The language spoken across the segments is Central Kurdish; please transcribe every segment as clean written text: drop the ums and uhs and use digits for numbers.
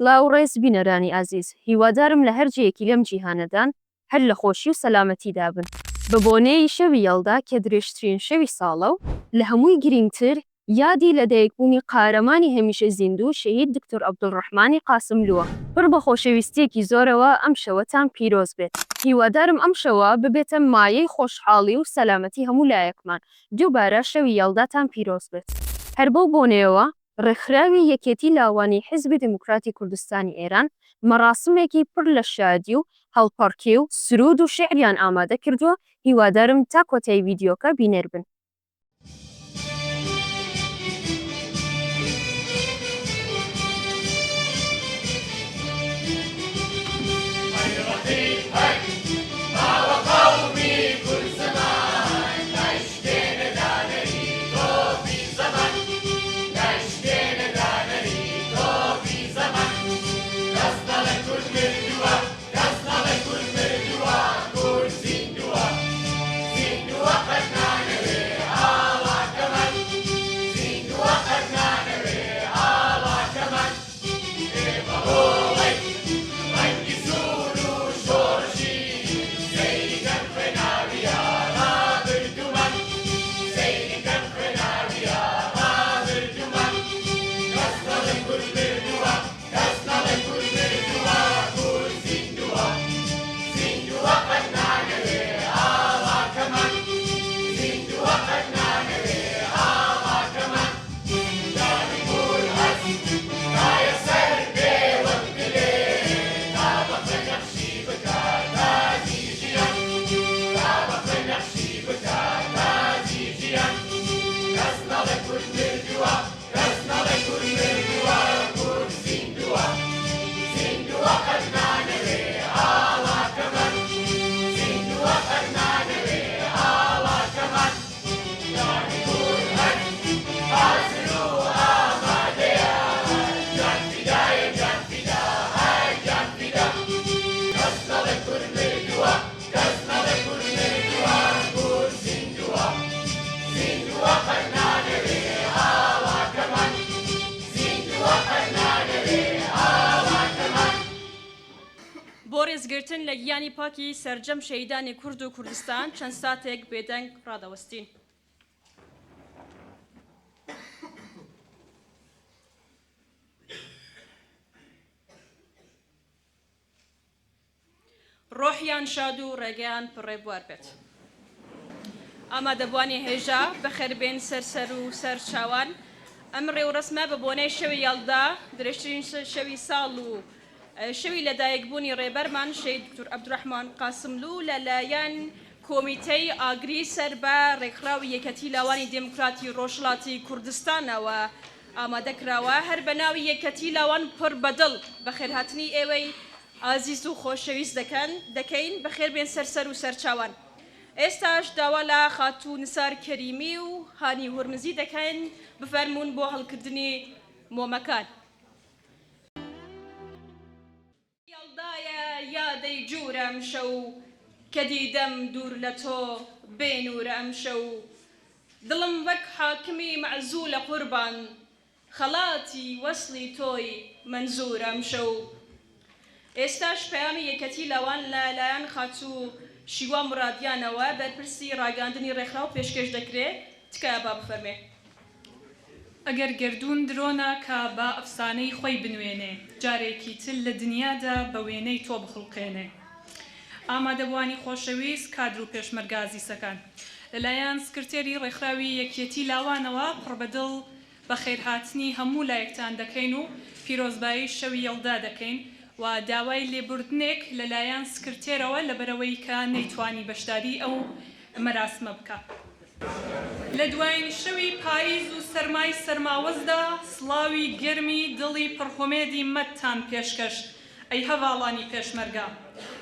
سڵاو و ڕێز بینەرانی ئازیز، هیوادارم لە هەرجەیەکی لەم جیهانەدان هەر لە خۆشی و سەلامەتیدا بن. بە بۆنەی شەوی یەڵدا کە درێژترین شەوی ساڵە و لە هەمووی گرنگتر یادی لەدایکبوونی قارەمانی هەمیشە زیندوو شەهید دکتۆر عەبدوڵڕەحمانی قاسملووە. پڕ بە خۆشەویستیەکی زۆرەوە ئەم شەوەتان پیرۆز بێت. هیوادارم ئەم شەوە ببێتە مایەی خۆشحاڵی و سەلامەتی هەموو لایەکمان. دووبارە شەوی یەڵداتان پیرۆز بێت. هەر بەو بۆنەیەوە ڕێکخراوی یەکێتی لاوانی حیزبی دموکراتی کوردستانی ئێران مەراسمێکی پڕ لە شادی و هەڵپەڕکێ و سرود و شێعریان ئامادە کردووە. هیوادارم تا کۆتایی ڤیدیۆکە بینێر بن. بۆ ڕێزگرتن لە گیانی پاکی سەرجەم شەهیدانی کورد و کوردستان چەند ساتێک بێدەنگ ڕادەوەستین. ڕۆحیان شاد و ڕێگەیان پڕێبوار بێت. ئامادەبوانی هێژا بەخێربێن سەرسەر و سەر چاوان ئەم ڕێوڕسمە بە بۆنەی شەوی یەڵدا درێژترین شەوی ساڵ و شەوی لەدایکبوونی ڕێبەرمان شەهید دکتۆر عەبدوڵڕەحمان قاسملوو لەلایەن کۆمیتەی ئاگری سەر بە ڕێکخراوی یەکەتی لاوانی دموکراتی ڕۆژهەڵاتی کوردستانەوە ئامادەکراوە. هەر بە ناوی یەکەتی لاوان پڕ بەدڵ بەخێرهاتنی ئێوەی ئازیز و خۆشەویست دەکەین بەخێربێن سەرسەر و سەرچاوان. ئێستاش داوا لە خاتوو نسار کەریمی و هانی هورمزی دەکەین بفەرمونون بۆ هەڵکردنی مۆمەکان. یەڵدایە یادەی جوورە ئەم شەو کە دیدەم دوور لە تۆ بێنورە ئەم شەو دڵم وەک حاکمی مەعزوولە قوربان خەڵاتی وەسڵی تۆی مەنزورە ئەم شەو. ئێستاش پەیامی یەکەتی لاوان لەلایەن خاتوو شیوا مرادیانەوە بەرپرسی ڕاگەاندنی ڕێکخراو پێشکەش دەکرێت. تکایە با بفەرمێ. ئەگەر گردوون درۆنا کە با ئەفسانەی خۆی بنوێنێ جارێکی تر لە دنیادا بە وێنەی تۆ بخڵقێنێ. ئامادەبوانی خۆشەویست کادر و پێشمەرگازیسەکان لەلایەن سکرتێری ڕێکخراوی یەکێتی لاوانەوە پڕبەدڵ بە خێرهاتنی هەموو لایەکتان دەکەین و پیرۆزبایی شەوی یەڵدا دەکەین و داوای لێبوردنێک لەلایەن سکرتێرەوە لەبەرەوەی کە نەیتوانی بەشداری ئەو مەراسمە بکە. لە دوایین شەوی پاییز و سەرمای سەرماوەزدا سڵاوی گەرمی دڵی پڕخۆمێدی مەتتان پێشکەش ئەی هەڤاڵانی پێشمەرگا.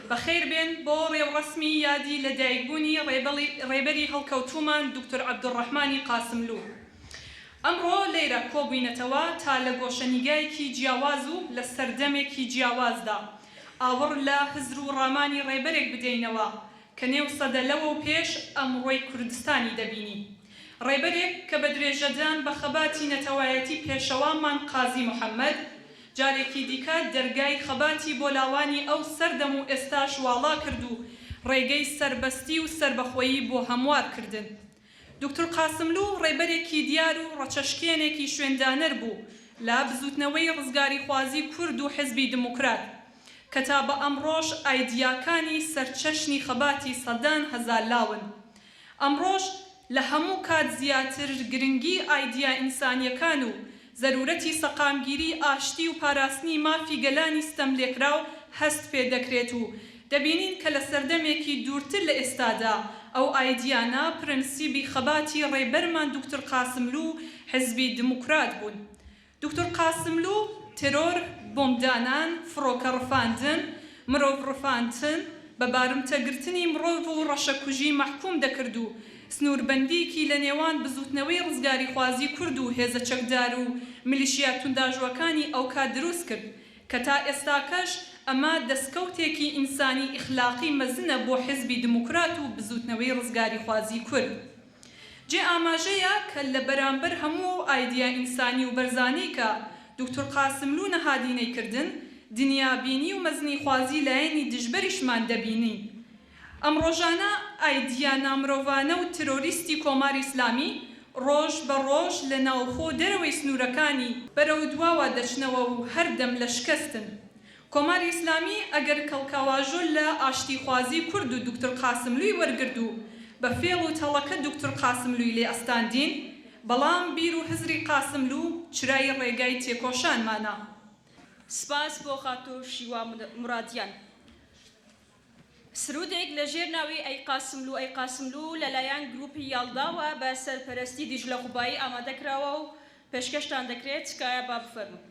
بەخێر بێن بۆ ڕێوڕسمی یادی لەدایکبوونی ڕێبەری هەڵکەوتومان دکتۆر عەبدوڵڕەحمانی قاسملوو. ئەمڕۆ لێرە کۆبووینەتەوە تا لە گۆشەنیگایەکی جیاواز و لە سەردەمێکی جیاوازدا ئاوڕ لە هزر و ڕامانی ڕێبەرێک بدەینەوە کە نێو سەدەلەوە و پێش ئەمڕۆی کوردستانی دەبینی. ڕێبەرێک کە بە درێژەدان بە خەباتی نەتەوایەتی پێشەوامان قازی محەممەد جارێکی دیکە دەرگای خەباتی بۆ لاوانی ئەو سەردەم و ئێستاش واڵا کرد و ڕێگەی سربەستی و سربەخۆیی بۆ هەموار کردن. دکتۆر قاسملو ڕێبەرێکی دیار و ڕەچەشکێنێکی شوێندانەر بوو لە بزوتنەوەی ڕزگاری خوازی کورد و حزبی دموکرات کە تا بە ئەمڕۆژ ئایدیاکانی سەرچەشنی خەباتی سەدان هەزار لاون. ئەمڕۆژ لە هەموو کات زیاتر گرنگی ئایدیا ئینسانیەکان و زەرورەتی سەقامگیری ئاشتی و پاراستنی مافی گەلانی ستەملێکراو هەست پێ دەکرێت و دەبینین کە لە سەردەمێکی دوورتر لە ئێستادا ئەو ئایدیانە پرەنسیبی خەباتی ڕێبەرمان دکتۆر قاسملو حزبی دموکرات بوون. دکتۆر قاسملو ترۆر، بۆمبدانان، فڕۆکە ڕفاندن، مرۆڤ ڕفاندن، بە بارمتەگرتنی مرۆڤ و ڕەشەکوژی مەحکوم دەکرد و سنووربەندیکی لە نێوان بزوتنەوەی ڕزگاری خوازی کورد و هێزە چەکدار و میلیشیا تونداژوەکانی ئەو کات دروست کرد کە تا ئێستاکەش ئەمە دەستکەوتێکی ئینسانی ئیخلاقی مەزنە بۆ حزبی دموکرات و بزوتنەوەی ڕزگاری خوازی کورد. جێ ئاماژەیە کە لە بەرامبەر هەموو ئایدیا ئینسانی و بەرزانەی کە دکتۆر قاسملو نەهادینەی کردن، دنیابینی و مەزنی خوازی لایەنی دژبەریشمان دەبینین. ئەم ڕۆژانە ئایدیا نامرۆڤانە و ترۆریستی کۆماری ئیسلامی ڕۆژ بە ڕۆژ لە ناوخۆ دەرەوەی سنوورەکانی بەرەو دواوە دەچنەوە و هەردەم لە شکستن. کۆماری ئیسلامی ئەگەر کەڵکاواژۆ لە ئاشتی خوازی کورد و دکتۆر قاسملوی وەرگرد و بە فێڵ و تەڵەکە دکتۆر قاسملوی لێ ئەستاندین، بەڵام بیر و هزری قاسملو چرای ڕێگای تێکۆشانمانە. سپاس بۆ خاتۆ شیوا مرادیان. سرودێک لە ژێر ناوی ئەی قاسملو لەلایەن گروپی یاڵداوە بە سەرپەرستی دیژلە قوبایی ئامادەکراوە و پێشکەشتان دەکرێت تکایە با بفەرمون.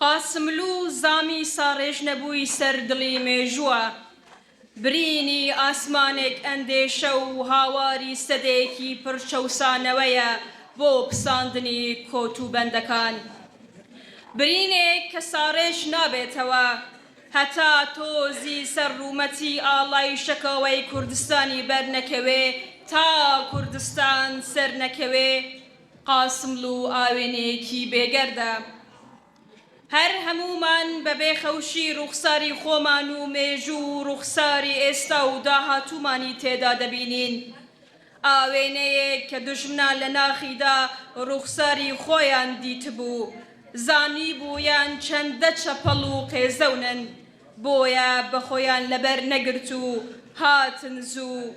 قاسملو زامی ساڕێژ نەبووی سەر دڵی مێژووە برینی ئاسمانێک ئەندێشە و هاواری سەدەیەکی پڕچەوسانەوەیە بۆ پساندنی کۆت و بەندەکان برینێک کە ساڕێژ نابێتەوە هەتا تۆزی سەرڕوومەتی ئاڵای شەکەوەی کوردستانی بەرنەکەوێ تا کوردستان سەر نەکەوێ قاسملو ئاوێنەیەکی بێگەردە هەر هەمومان بەبێ خەوشی ڕوخساری خۆمان و مێژوو و ڕوخساری ئێستا و داهاتوومانی تێدا دەبینین ئاوێنەیەک کە دوژمنان لە ناخیدا ڕوخساری خۆیان دیتبوو زانی بوویان چەندە چەپەڵ و قێزەونن بۆیە بە خۆیان لەبەر نەگرت و هاتن زوو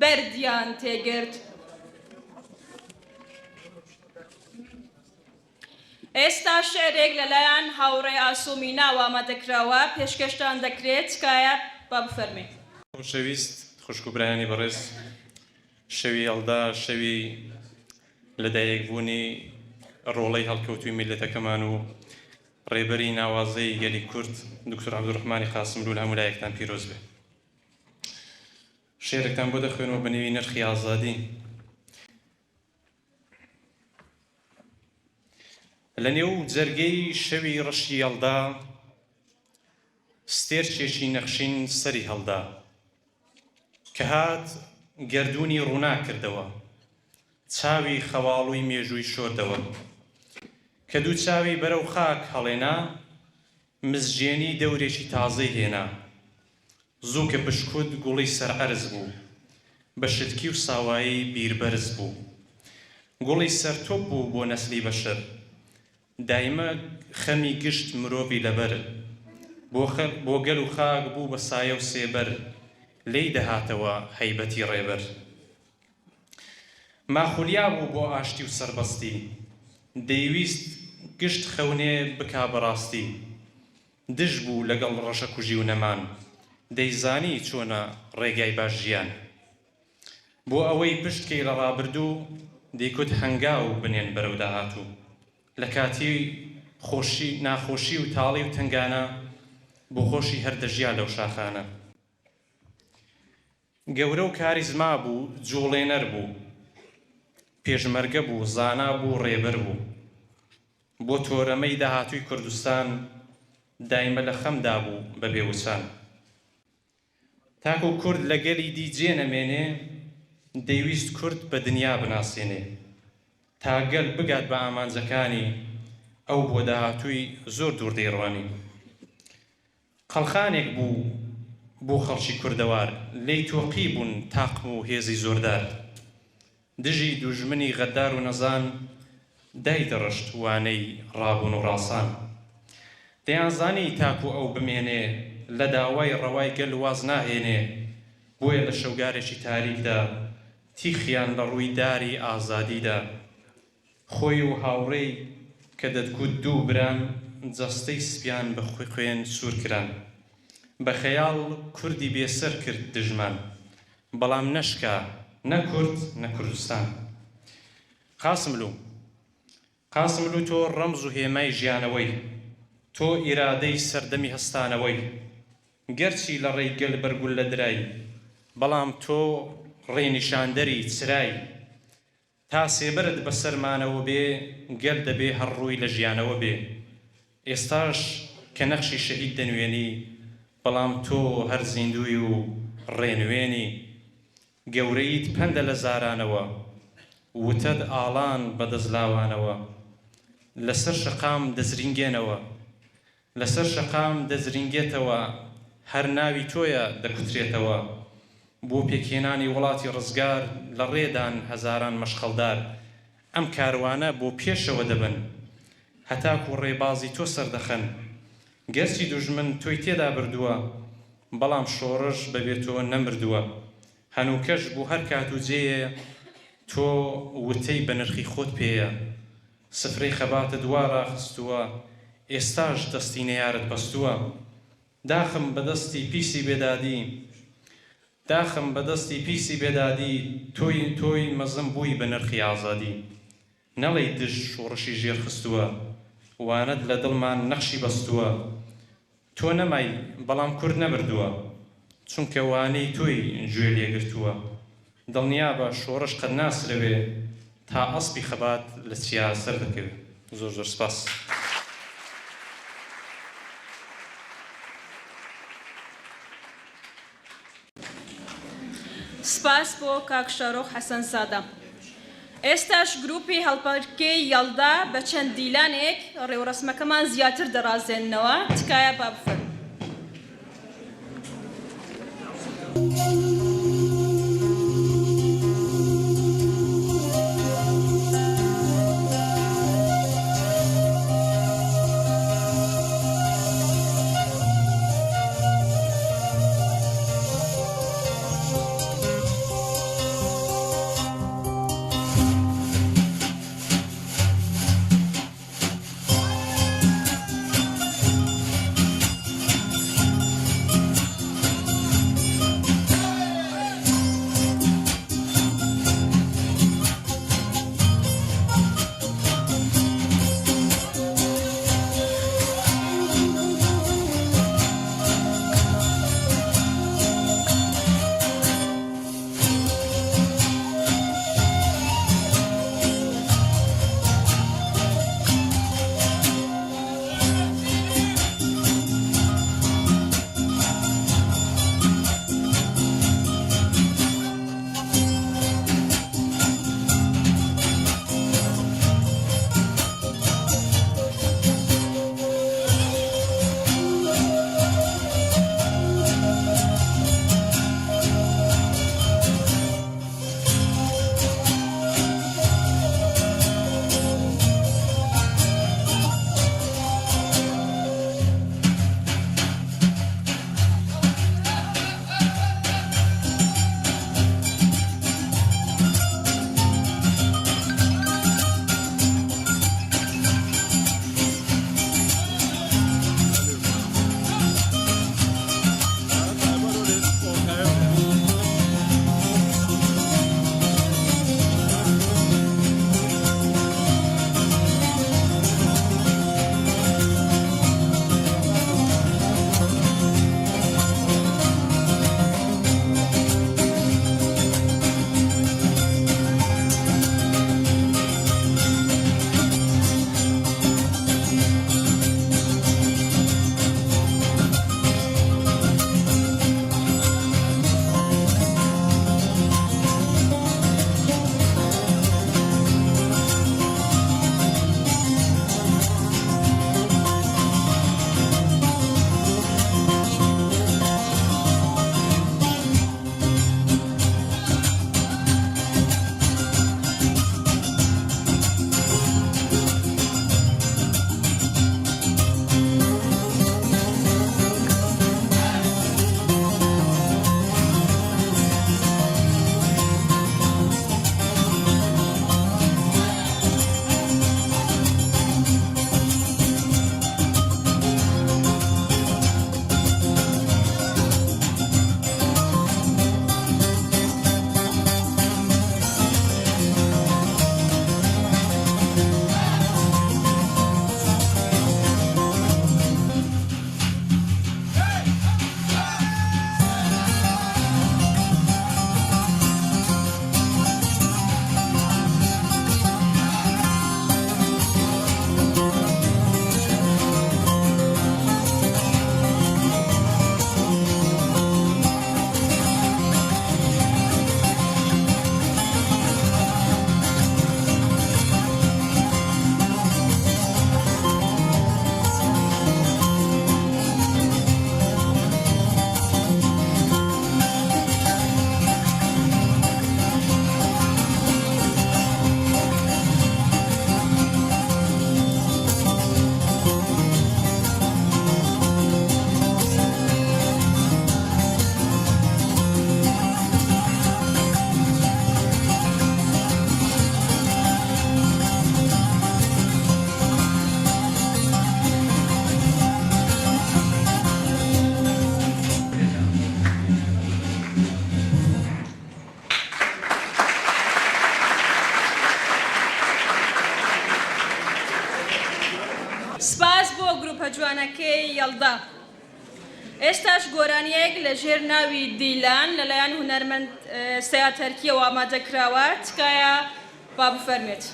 بەردیان تێگرت ئێستا شعرێک لەلایەن هاوڕێ ئاسۆمی ناو ئامادەکراوە پێشکەشتان دەکرێت تکایە با بفەرمێ خۆشەویست خوشک و برایانی بەڕێز شەوی هەڵدا شەوی لەدایکبوونی ڕۆڵەی هەڵکەوتوی میلەتەکەمان و ڕێبەری ناوازەی گەلی کورد دکتۆر عەبدوڕەحمانی قاسملو لە هەموو لایەکتان پیرۆز بێ شێعرێکتان بۆ دەخوێنەوە بە نێوی نرخی ئازادی لە نێو جەرگەی شەوی ڕەشی هەڵدا ستێرچێکی نەخشین سەری هەڵدا کە هات گەردوونی ڕوونا کردەوە چاوی خەواڵووی مێژووی شۆردەوە کە دوو چاوی بەرەو خاک هەڵێنا مزجێنی دەورێکی تازەی هێنا زوو کە پشکوت گوڵی سەرعەرز بوو بە شتکی و ساوایی بیربەرز بوو گوڵی سەرتۆپ بوو بۆ نەسلی بەشەر دایمە خەمی گشت مرۆڤی لەبەر بۆ گەل و خاک بوو بە سایە و سێبەر لێی دەهاتەوە هەیبەتی ڕێبەر ماخولیا بوو بۆ ئاشتی و سەربەستی دەیویست گشت خەونێ بکا بەڕاستی دژ بوو لەگەڵ ڕەشە کوژی و نەمان دەیزانی چۆنە ڕێگای باش ژیان بۆ ئەوەی پشتکەی لە ڕابردوو دەیکوت هەنگا و بنێن بەرەو داهاتوو لە کاتی ناخۆشی و تاڵی و تنگانە بۆ خۆشی هەردەژیا لەو شاخانە گەورە و کاریزما بوو جوڵێنەر بوو پێشمەرگە بوو زانا بوو ڕێبەر بوو بۆ تۆرەمەی داهاتووی کوردستان دایمە لە خەمدا بوو بە بێوچان تاکو کورد لە گەلی دیجێ نەمێنێ دەیویست کورد بە دنیا بناسێنێ تا گەل بگات بە ئامانجەکانی ئەو بۆ داهاتووی زۆر دوور دەیڕوانی قەڵخانێک بوو بۆ خەڵکی کوردەوار لێی تۆقی بوون تاقم و هێزی زۆردار دژی دوژمنی غەدار و نەزان دایدەڕشت وانەی ڕابوون و ڕاسان دەیانزانی تاکو ئەو بمێنێ لە داوای ڕەوای گەل واز ناهێنێ بۆیە لە شەوگارێکی تاریکدا تیخیان لە ڕووی داری ئازادیدا خۆی و هاوڕێی کە دەتگوت دوو بران جەستەی سپیان بە خوێن سوور کران بە خەیاڵ کوردی بێسەر کرد دژمان بەڵام نەشکا نە کورد نە کوردستان قاسملو تۆ ڕەمز و هێمای ژیانەوەی تۆ ئیرادەی سەردەمی هەستانەوەی گەرچی لە ڕێی گەل بەرگول لە درای بەڵام تۆ ڕێنیشاندەری چرای تا سێبەرت بەسەرمانەوە بێ گەل دەبێ هەڕووی لە ژیانەوە بێ ئێستاش کە نەخشی شەهید دەنوێنی بەڵام تۆ هەر زیندوی و ڕێنوێنی گەورەیت پەندە لە زارانەوە وتەد ئاڵان بەدەستلاوانەوە لەسەر شەقام دەزرینگێنەوە لەسەر شەقام دەزرینگێتەوە هەر ناوی تۆیە دەکوترێتەوە بۆ پێکهێنانی وڵاتی ڕزگار لە ڕێدان هەزاران مەشخەڵدار ئەم کاروانە بۆ پێشەوە دەبن هەتاکو ڕێبازی تۆ سەردەخەن گەرچی دوژمن تۆی تێدا بردووە بەڵام شۆڕش بەبێتەوە نەمردووە هەنووکەش بۆ هەر کات و جێیە تۆ وتەی بە نرخی خۆت پێیە سفرەی خەباتە دووارە خستووە ئێستاش دەستی نەیارت بەستووە داخم بەدەستی پیسی بێدادی تۆی مەزم بووی بە نرخی ئازادی نەڵێی دژ شۆڕشی ژێر خستووە وانەت لە دڵمان نەخشی بەستووە تۆ نەمای بەڵام کورد نەبردووە چونکە وانەی تۆی گوێ لێگرتووە دڵنیا بە شۆڕش قەت ناسرەوێ تا ئەسپی خەبات لە چیا سەر دەکەوێت زۆر زۆر سپاس سپاس بۆ کاک شارۆخ حەسەن زادە. ئێستاش گروپی هەڵپەرکەی یەڵدا بە چەند دیلانێک ڕێوڕسمەکەمان زیاتر دەڕازێننەوە تکایە با بفەرموون. سپاس بۆ گروپە جوانەکەی یەڵدا. ئێستاش گۆرانیەک لە ژێر ناوی دیلان لەلایەن هونەرمەند سەیاتەرکیەوە ئامادەکراوە، تکایە با بفەرمێت.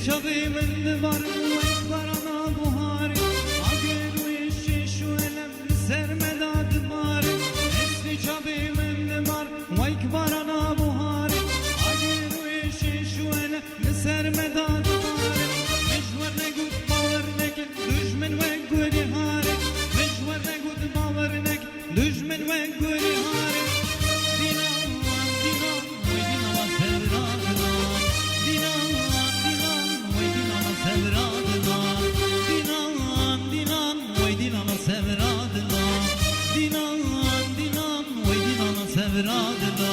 Çavi mende var var ana buhari ageru işi şu elem sermeda dmari esri çavi mende var var ana buhari ageru işi şu elem sermeda dmari mecbur ne gut baver ne düşmen ve guri hari mecbur ne gut baver ne düşmen ve guri hari dinan dinan ve dinan sevra dinan sevradına dinan dinan vay dinana sevradına dinan dinan vay dinana sevradına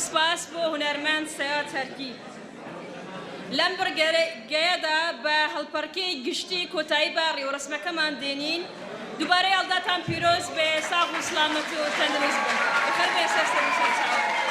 سپاس بۆ هونەرمەند سەیاتەرکی. لەم بڕگەیەدا بە هەڵپەرکەی گشتی کۆتایی بە ڕێوەڕسمەکەمان دێنین. دووبارەی هەڵداتان پیرۆز بێ، ساغ و سڵامەت و تەندروست بن. بەخێر بێ سەرسەر و سەرچاوە.